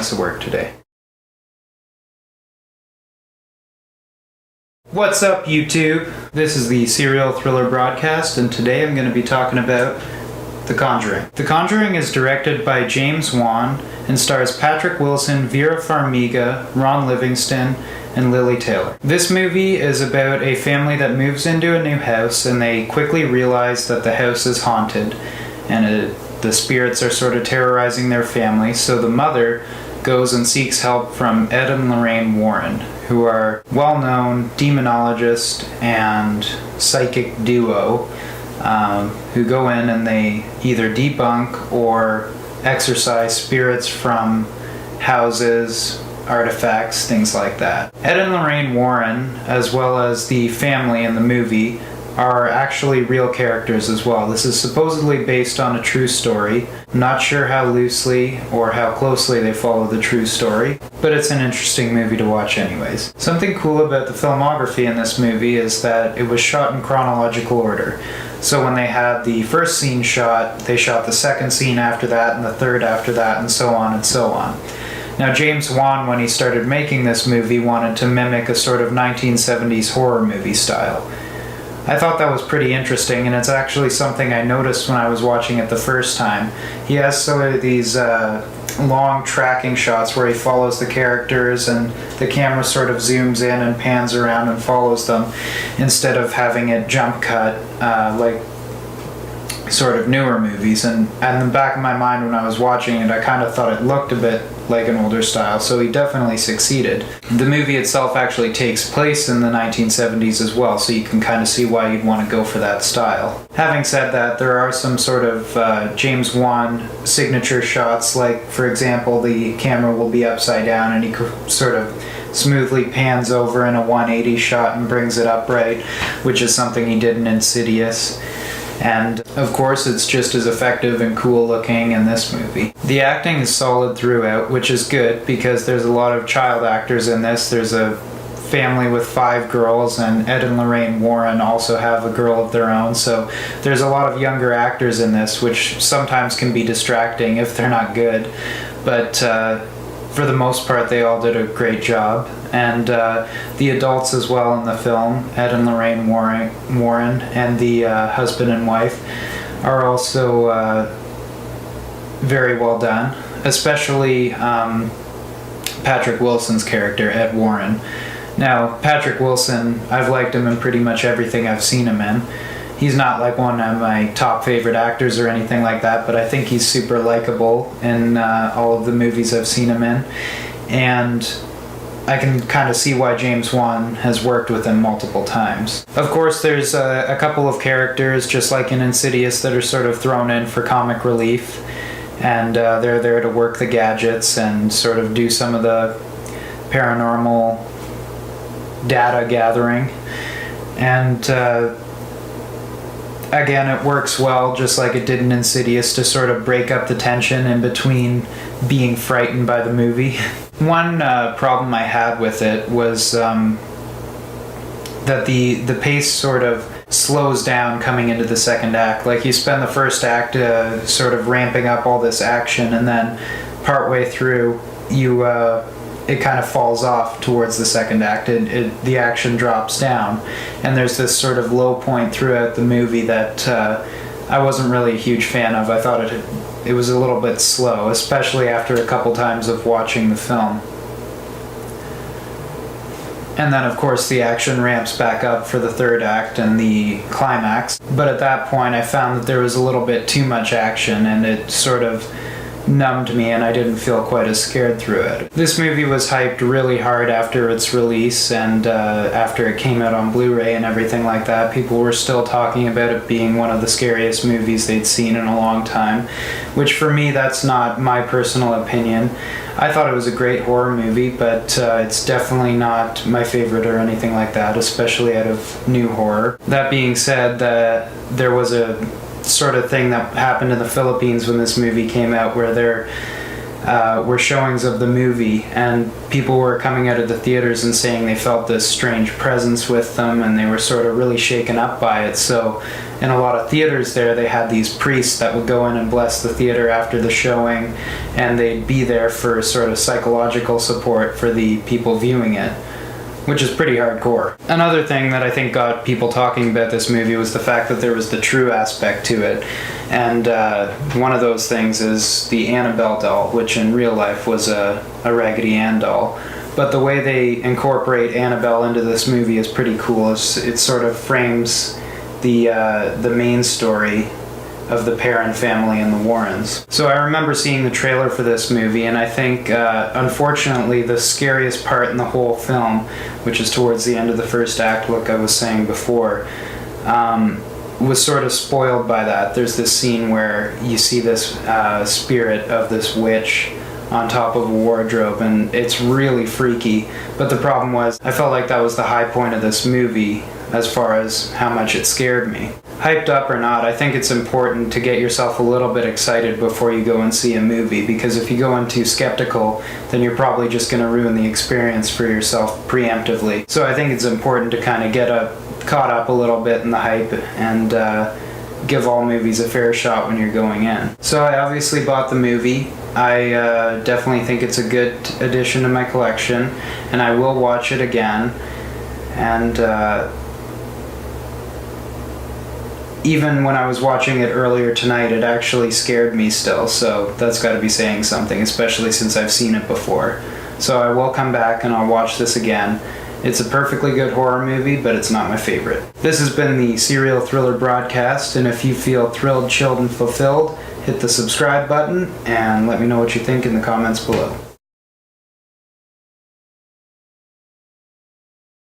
nice of work today. What's up, YouTube? This is the Serial Thriller Broadcast, and today I'm going to be talking about The Conjuring. The Conjuring is directed by James Wan and stars Patrick Wilson, Vera Farmiga, Ron Livingston, and Lily Taylor. This movie is about a family that moves into a new house and they quickly realize that the house is haunted and the spirits are sort of terrorizing their family, so the mother goes and seeks help from Ed and Lorraine Warren, who are well-known demonologist and psychic duo who go in and they either debunk or exorcise spirits from houses, artifacts, things like that. Ed and Lorraine Warren, as well as the family in the movie, are actually real characters as well. This is supposedly based on a true story. I'm not sure how loosely or how closely they follow the true story, but it's an interesting movie to watch anyways. Something cool about the filmography in this movie is that it was shot in chronological order. So when they had the first scene shot, they shot the second scene after that and the third after that, and so on and so on. Now, James Wan, when he started making this movie, wanted to mimic a sort of 1970s horror movie style. I thought that was pretty interesting, and it's actually something I noticed when I was watching it the first time. He has some of these long tracking shots where he follows the characters and the camera sort of zooms in and pans around and follows them, instead of having it jump cut like sort of newer movies. And in the back of my mind when I was watching it, I kind of thought it looked a bit like an older style, so he definitely succeeded. The movie itself actually takes place in the 1970s as well, so you can kind of see why you'd want to go for that style. Having said that, there are some sort of James Wan signature shots, like for example the camera will be upside down and he sort of smoothly pans over in a 180 shot and brings it upright, which is something he did in Insidious. And of course it's just as effective and cool looking in this movie. The acting is solid throughout, which is good because there's a lot of child actors in this. There's a family with 5 girls, and Ed and Lorraine Warren also have a girl of their own, so there's a lot of younger actors in this, which sometimes can be distracting if they're not good, but for the most part they all did a great job. And the adults as well in the film, Ed and Lorraine Warren and the husband and wife, are also very well done, especially Patrick Wilson's character, Ed Warren. Now, Patrick Wilson, I've liked him in pretty much everything I've seen him in. He's not like one of my top favorite actors or anything like that, but I think he's super likable in all of the movies I've seen him in. And I can kind of see why James Wan has worked with him multiple times. Of course, there's a couple of characters, just like in Insidious, that are sort of thrown in for comic relief, and they're there to work the gadgets and sort of do some of the paranormal data gathering. And again, it works well, just like it did in Insidious, to sort of break up the tension in between being frightened by the movie. One problem I had with it was that the pace sort of slows down coming into the second act. Like, you spend the first act sort of ramping up all this action, and then partway through it kind of falls off towards the second act. The action drops down, and there's this sort of low point throughout the movie that I wasn't really a huge fan of. I thought it was a little bit slow, especially after a couple times of watching the film. And then of course the action ramps back up for the third act and the climax, but at that point I found that there was a little bit too much action, and it sort of numbed me and I didn't feel quite as scared through it. This movie was hyped really hard after its release, and after it came out on Blu-ray and everything like that, people were still talking about it being one of the scariest movies they'd seen in a long time, which for me, that's not my personal opinion. I thought it was a great horror movie, but it's definitely not my favorite or anything like that, especially out of new horror. That being said, there was a sort of thing that happened in the Philippines when this movie came out, where were showings of the movie, and people were coming out of the theaters and saying they felt this strange presence with them, and they were sort of really shaken up by it. So in a lot of theaters there, they had these priests that would go in and bless the theater after the showing, and they'd be there for sort of psychological support for the people viewing it, which is pretty hardcore. Another thing that I think got people talking about this movie was the fact that there was the true aspect to it. And one of those things is the Annabelle doll, which in real life was a Raggedy Ann doll. But the way they incorporate Annabelle into this movie is pretty cool. It sort of frames the main story of the Perrin family and the Warrens. So I remember seeing the trailer for this movie, and I think, unfortunately, the scariest part in the whole film, which is towards the end of the first act, like I was saying before, was sort of spoiled by that. There's this scene where you see this spirit of this witch on top of a wardrobe, and it's really freaky. But the problem was, I felt like that was the high point of this movie as far as how much it scared me. Hyped up or not, I think it's important to get yourself a little bit excited before you go and see a movie, because if you go in too skeptical, then you're probably just going to ruin the experience for yourself preemptively. So I think it's important to kind of get caught up a little bit in the hype and give all movies a fair shot when you're going in. So I obviously bought the movie. I definitely think it's a good addition to my collection, and I will watch it again. And even when I was watching it earlier tonight, it actually scared me still, so that's got to be saying something, especially since I've seen it before. So I will come back and I'll watch this again. It's a perfectly good horror movie, but it's not my favorite. This has been the Serial Thriller Broadcast, and if you feel thrilled, chilled, and fulfilled, hit the subscribe button and let me know what you think in the comments below.